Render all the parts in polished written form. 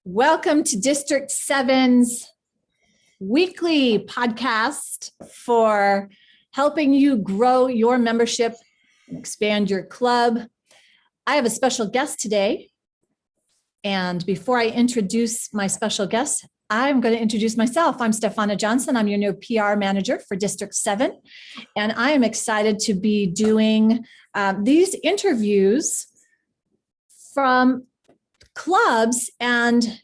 Welcome to District 7's weekly podcast for helping you grow your membership and expand your club. I have a special guest today. And before I introduce my special guest, I'm going to introduce myself. I'm Stefana Johnson. I'm your new PR manager for District 7. And I am excited to be doing these interviews from clubs and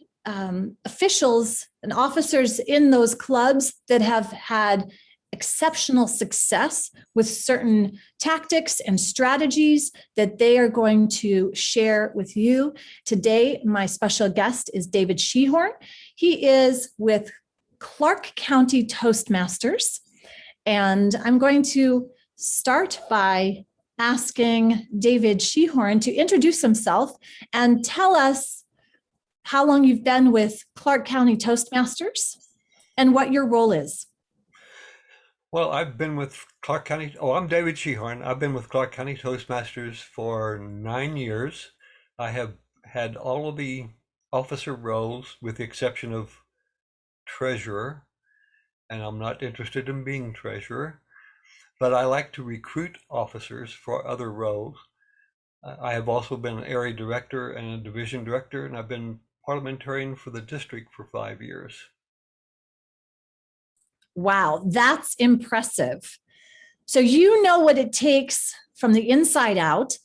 officials and officers in those clubs that have had exceptional success with certain tactics and strategies that they are going to share with you. Today, my special guest is David Shehorn. He is with Clark County Toastmasters. And I'm going to start by asking David Shehorn to introduce himself and tell us how long you've been with Clark County Toastmasters and what your role is. Well, I've been with Clark County. I'm David Shehorn. I've been with Clark County Toastmasters for 9 years. I have had all of the officer roles with the exception of treasurer, and I'm not interested in being treasurer, but I like to recruit officers for other roles. I have also been an area director and a division director, and I've been parliamentarian for the district for 5 years. Wow, that's impressive. So you know what it takes from the inside out.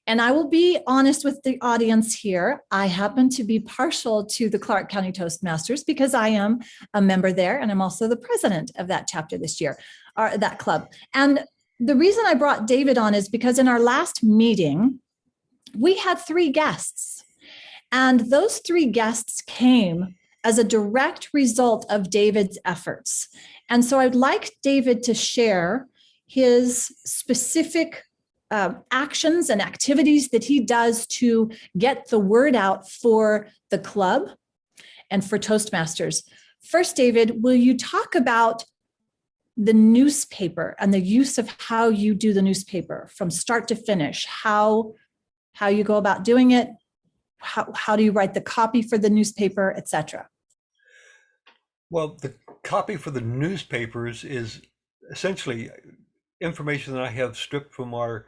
And I will be honest with the audience here. I happen to be partial to the Clark County Toastmasters because I am a member there and I'm also the president of that chapter this year, or that club. And the reason I brought David on is because in our last meeting, we had 3 guests. And those 3 guests came as a direct result of David's efforts. And so I'd like David to share his specific actions and activities that he does to get the word out for the club and for Toastmasters. First, David, will you talk about the newspaper and the use of how you do the newspaper from start to finish, how you go about doing it, how do you write the copy for the newspaper, etc.? Well, the copy for the newspapers is essentially information that I have stripped from our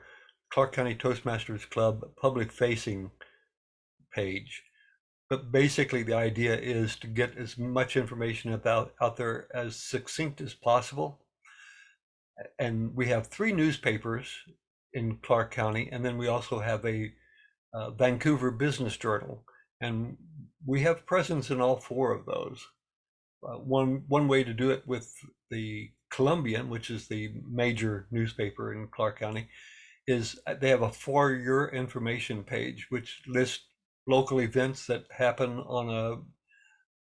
Clark County Toastmasters Club public-facing page. But basically, the idea is to get as much information out there as succinct as possible. And we have 3 newspapers in Clark County, and then we also have a Vancouver Business Journal, and we have presence in all 4 of those. One way to do it with the Columbian, which is the major newspaper in Clark County, is they have a for-your information page, which lists local events that happen on a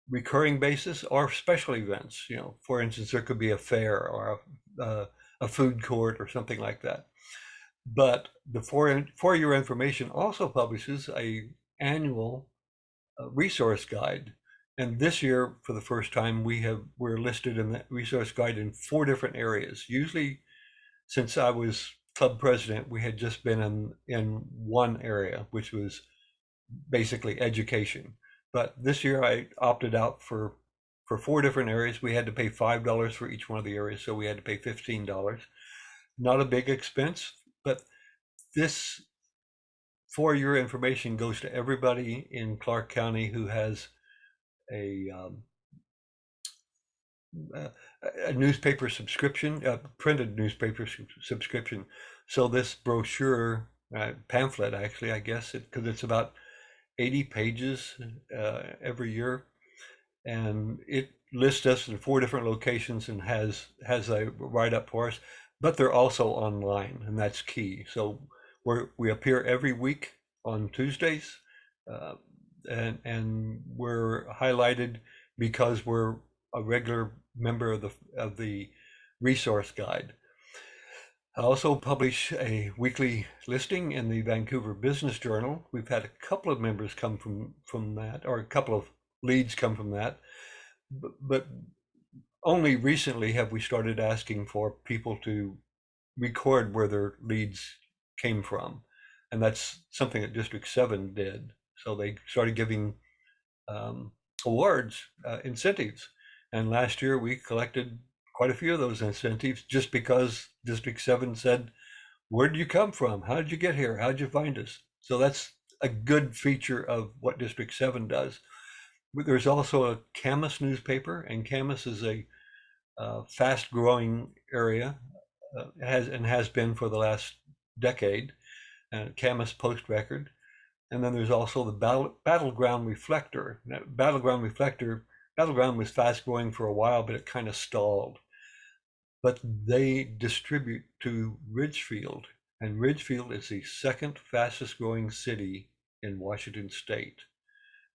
recurring basis or special events. You know, for instance, there could be a fair or a food court or something like that. But the for your information also publishes a annual resource guide. And this year, for the first time, we're listed in the resource guide in 4 different areas. Usually, since I was club president, we had just been in one area, which was basically education. But this year, I opted out for 4 different areas. We had to pay $5 for each one of the areas, so we had to pay $15. Not a big expense, but this for your information goes to everybody in Clark County who has a newspaper subscription, a printed newspaper subscription. So this brochure, pamphlet actually, I guess, because it's about 80 pages every year, and it lists us in 4 different locations and has a write-up for us, but they're also online, and that's key. So we appear every week on Tuesdays, and we're highlighted because we're a regular member of the resource guide. I also publish a weekly listing in the Vancouver Business Journal. We've had a couple of members come from that, or a couple of leads come from that, but only recently have we started asking for people to record where their leads came from. And that's something that District 7 did. So they started giving awards, incentives. And last year we collected quite a few of those incentives just because District 7 said, where did you come from? How did you get here? How did you find us? So that's a good feature of what District 7 does. There's also a Camas newspaper, and Camas is a fast growing area, has been for the last decade, Camas Post Record. And then there's also the Battleground Reflector. Battleground was fast growing for a while, but it kind of stalled. But they distribute to Ridgefield, and Ridgefield is the second fastest growing city in Washington State.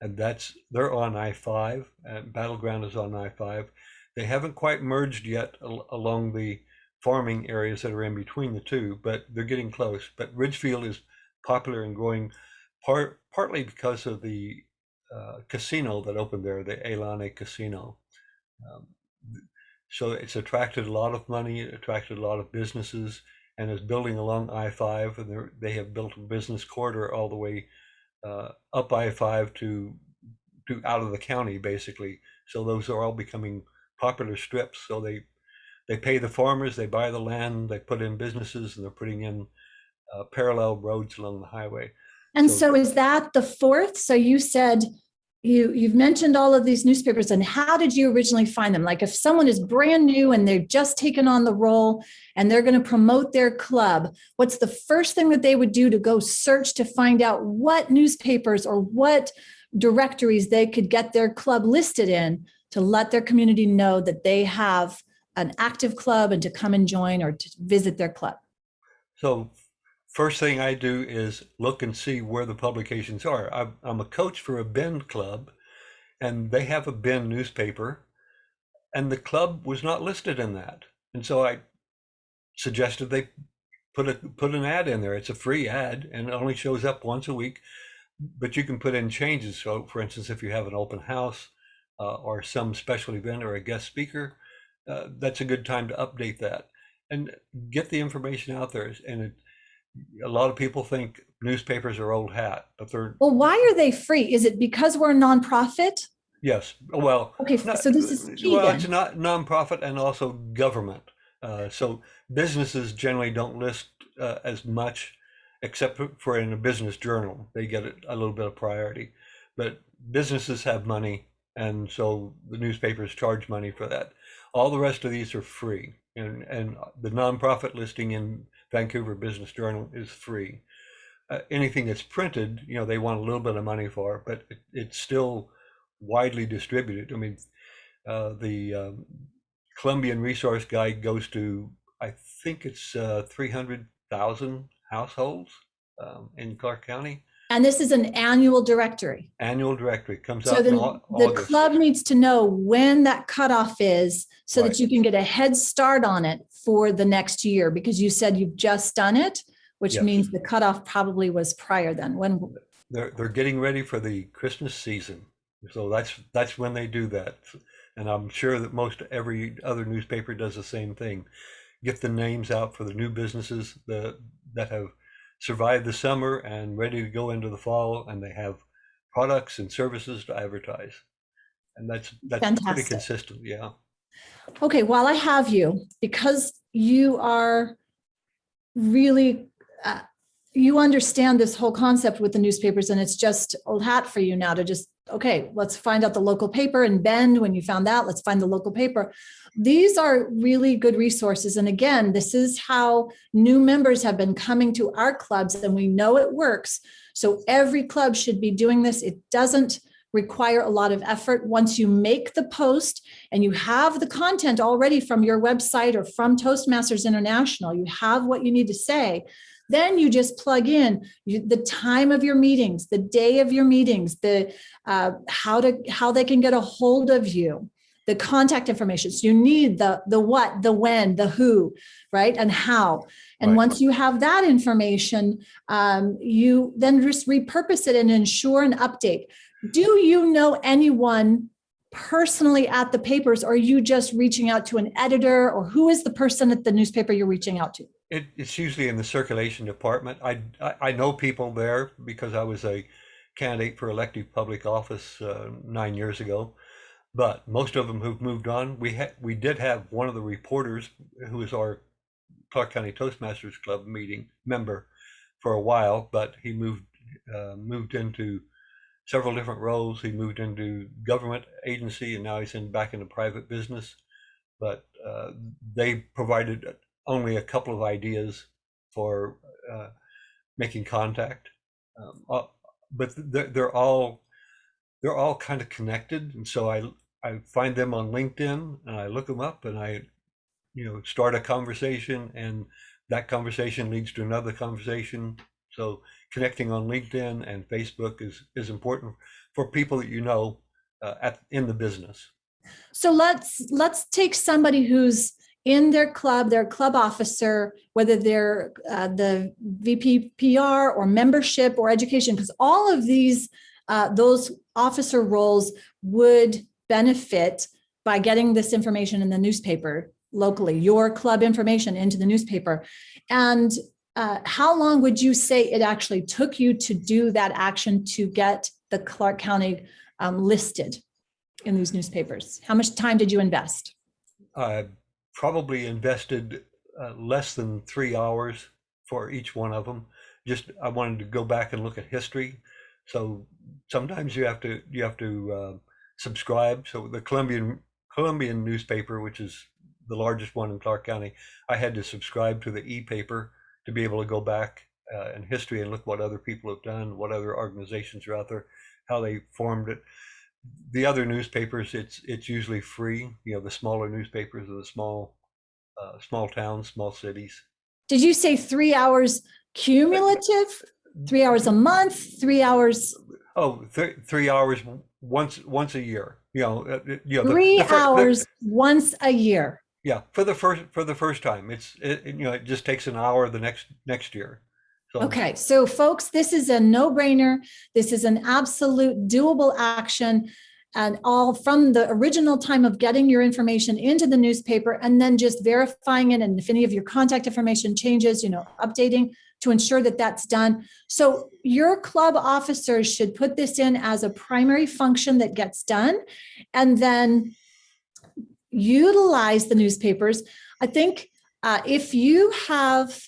And they're on I-5, and Battleground is on I-5. They haven't quite merged yet along the farming areas that are in between the two, but they're getting close. But Ridgefield is popular and growing partly because of the casino that opened there, the Elane Casino. Um, so it's attracted a lot of money, it attracted a lot of businesses, and is building along I-5, and they have built a business corridor all the way up I-5 to out of the county, basically. So those are all becoming popular strips. So they pay the farmers, they buy the land, they put in businesses, and they're putting in parallel roads along the highway. And so is that the fourth? So you said you've mentioned all of these newspapers, and how did you originally find them? Like if someone is brand new and they've just taken on the role and they're going to promote their club, what's the first thing that they would do to go search to find out what newspapers or what directories they could get their club listed in to let their community know that they have an active club and to come and join or to visit their club? So first thing I do is look and see where the publications are. I'm a coach for a Bend club, and they have a Bend newspaper, and the club was not listed in that. And so I suggested they put an ad in there. It's a free ad, and it only shows up once a week, but you can put in changes. So for instance, if you have an open house or some special event or a guest speaker, that's a good time to update that and get the information out there. And a lot of people think newspapers are old hat, but they're. Well, why are they free? Is it because we're a nonprofit? Yes. Well, Okay, so this is key well, then. it's not nonprofit and also government. So businesses generally don't list as much, except for in a business journal. They get a little bit of priority. But businesses have money, and so the newspapers charge money for that. All the rest of these are free. And the nonprofit listing in Vancouver Business Journal is free. Anything that's printed, they want a little bit of money for, but it's still widely distributed. I mean, the Columbian Resource Guide goes to, I think it's 300,000 households in Clark County. And this is an annual directory. Annual directory comes So out in the August. club needs to know when that cutoff is so Right. that you can get a head start on it for the next year, because you said you've just done it, which Yes. means the cutoff probably was prior then. When They're getting ready for the Christmas season. So that's when they do that. And I'm sure that most every other newspaper does the same thing. Get the names out for the new businesses that have survived the summer and ready to go into the fall, and they have products and services to advertise. And that's pretty Fantastic. consistent. Yeah. Okay, while I have you, because you are really, you understand this whole concept with the newspapers, and it's just old hat for you now to just, okay, let's find out the local paper in Bend. When you found that, let's find the local paper. These are really good resources. And again, this is how new members have been coming to our clubs, and we know it works. So every club should be doing this. It doesn't require a lot of effort. Once you make the post and you have the content already from your website or from Toastmasters International, you have what you need to say, then you just plug in the time of your meetings, the day of your meetings, the how they can get a hold of you, the contact information. So you need the what, the when, the who, right, and how. And Right. once you have that information, you then just repurpose it and ensure an update. Do you know anyone personally at the papers, or are you just reaching out to an editor, or who is the person at the newspaper you're reaching out to? It's usually in the circulation department. I know people there because I was a candidate for elective public office 9 years ago. But most of them have moved on. We did have one of the reporters who was our Clark County Toastmasters Club meeting member for a while, but he moved into several different roles. He moved into government agency, and now he's back into private business. But they provided only a couple of ideas for making contact. But they're all kind of connected, and so I find them on LinkedIn and I look them up and I start a conversation, and that conversation leads to another conversation. So connecting on LinkedIn and Facebook is important for people that in the business. So let's take somebody who's in their club officer, whether they're the VP PR or membership or education, because all of these those officer roles would benefit by getting this information in the newspaper locally, your club information into the newspaper. And how long would you say it actually took you to do that action to get the Clark County listed in these newspapers? How much time did you invest? I probably invested less than 3 hours for each one of them. Just I wanted to go back and look at history. So sometimes you have to subscribe. So the Columbian newspaper, which is the largest one in Clark County, I had to subscribe to the e-paper to be able to go back in history and look what other people have done, what other organizations are out there, how they formed it. The other newspapers, it's usually free. The smaller newspapers of the small towns, small cities. Did you say 3 hours cumulative? 3 hours a month? 3 hours? Oh, 3 hours once a year. 3 hours once a year. Yeah, for the first time, it just takes an hour the next year. So. Okay, so folks, this is a no-brainer. This is an absolute doable action, and all from the original time of getting your information into the newspaper and then just verifying it. And if any of your contact information changes, updating to ensure that that's done. So your club officers should put this in as a primary function that gets done, and then utilize the newspapers. I think if you have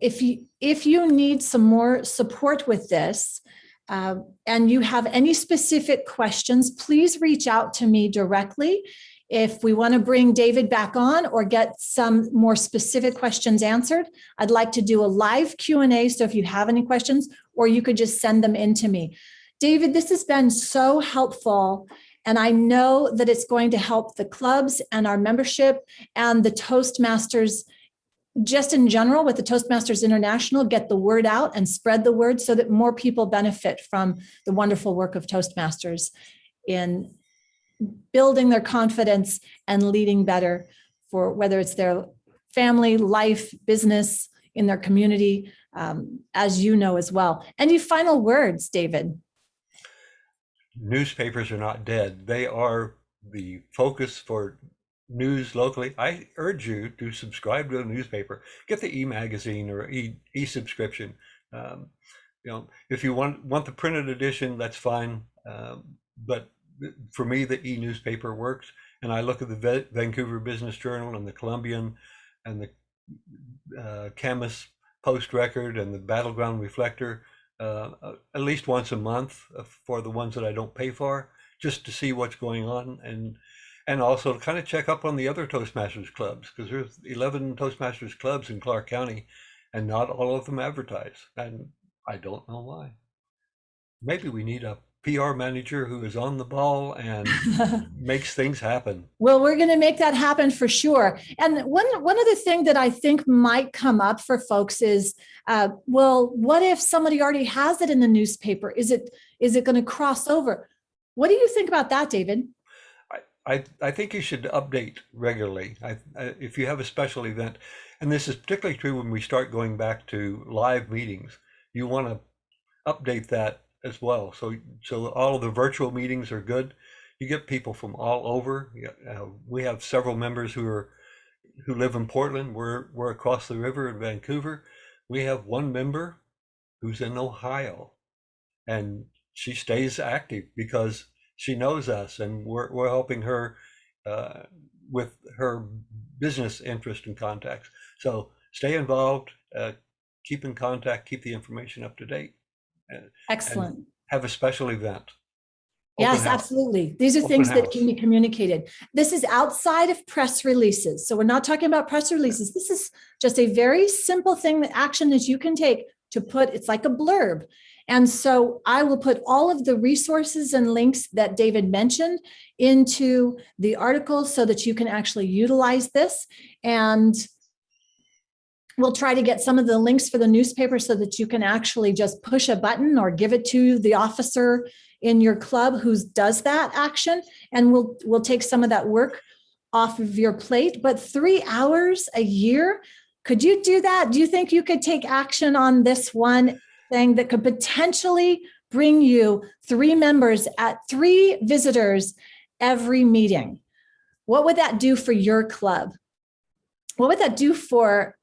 if you need some more support with this, and you have any specific questions, please reach out to me directly. If we want to bring David back on or get some more specific questions answered, I'd like to do a live Q&A. So if you have any questions, or you could just send them in to me. David, this has been so helpful. And I know that it's going to help the clubs and our membership and the Toastmasters just in general with the Toastmasters International, get the word out and spread the word so that more people benefit from the wonderful work of Toastmasters in building their confidence and leading better for whether it's their family, life, business, in their community, as you know as well. Any final words, David? Newspapers are not dead. They are the focus for news locally. I urge you to subscribe to a newspaper. Get the e-magazine or e-subscription. If you want the printed edition, that's fine. But for me, the e-newspaper works. And I look at the Vancouver Business Journal and the Columbian and the Camas Post-Record and the Battleground Reflector at least once a month for the ones that I don't pay for, just to see what's going on, and also to kind of check up on the other Toastmasters clubs, because there's 11 Toastmasters clubs in Clark County and not all of them advertise, and I don't know why. Maybe we need a PR manager who is on the ball and makes things happen. Well, we're going to make that happen for sure. And one other thing that I think might come up for folks is, well, what if somebody already has it in the newspaper? Is it going to cross over? What do you think about that, David? I think you should update regularly. If you have a special event, and this is particularly true when we start going back to live meetings, you want to update that as well. So all of the virtual meetings are good. You get people from all over. We have several members who live in Portland. We're across the river in Vancouver. We have one member who's in Ohio. and she stays active because she knows us, and we're helping her uh, with her business interest and contacts. So stay involved, keep in contact, keep the information up to date, and, and Excellent. have a special event. Open Yes, house. absolutely. These are Open things that can house. be communicated. This is outside of press releases. So we're not talking about press releases. This is just a very simple thing, that action that you can take to put, it's like a blurb. And so I will put all of the resources and links that David mentioned into the article so that you can actually utilize this. And we'll try to get some of the links for the newspaper so that you can actually just push a button or give it to the officer in your club who does that action, and we'll take some of that work off of your plate. But 3 hours a year, could you do that? Do you think you could take action on this one thing that could potentially bring you 3 members at 3 visitors every meeting? What would that do for your club? What would that do for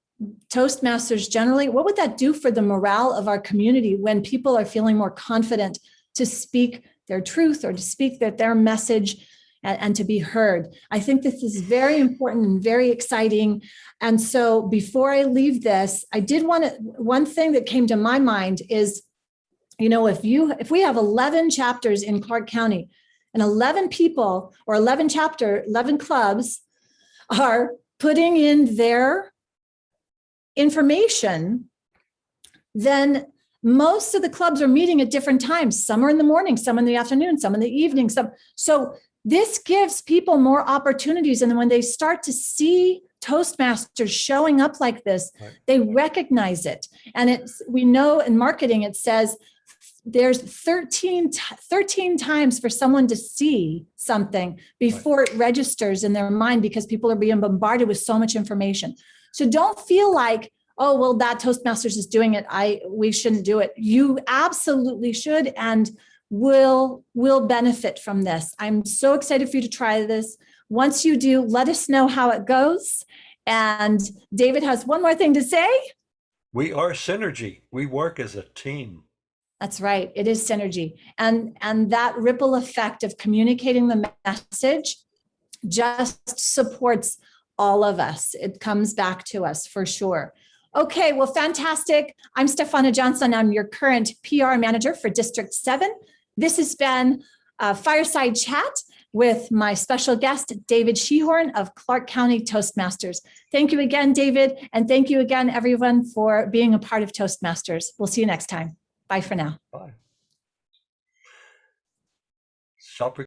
Toastmasters generally? What would that do for the morale of our community when people are feeling more confident to speak their truth or to speak their message and to be heard? I think this is very important and very exciting. And so before I leave this, I did want to, one thing that came to my mind is, if we have 11 chapters in Clark County and 11 people or 11 clubs are putting in their information, then most of the clubs are meeting at different times. Some are in the morning, some in the afternoon, some in the evening. So this gives people more opportunities. And when they start to see Toastmasters showing up like this, right, they recognize it. And we know in marketing, it says there's 13 times for someone to see something before right, it registers in their mind, because people are being bombarded with so much information. So don't feel like, oh, well, that Toastmasters is doing it, we shouldn't do it. You absolutely should, and will benefit from this. I'm so excited for you to try this. Once you do, let us know how it goes. And David has one more thing to say. We are synergy. We work as a team. That's right. It is synergy. And that ripple effect of communicating the message just supports all of us. It comes back to us for sure. Okay, well, fantastic. I'm Stefana Johnson. I'm your current PR manager for District 7. This has been a fireside chat with my special guest, David Shehorn of Clark County Toastmasters. Thank you again, David. And thank you again, everyone, for being a part of Toastmasters. We'll see you next time. Bye for now. Bye. Shop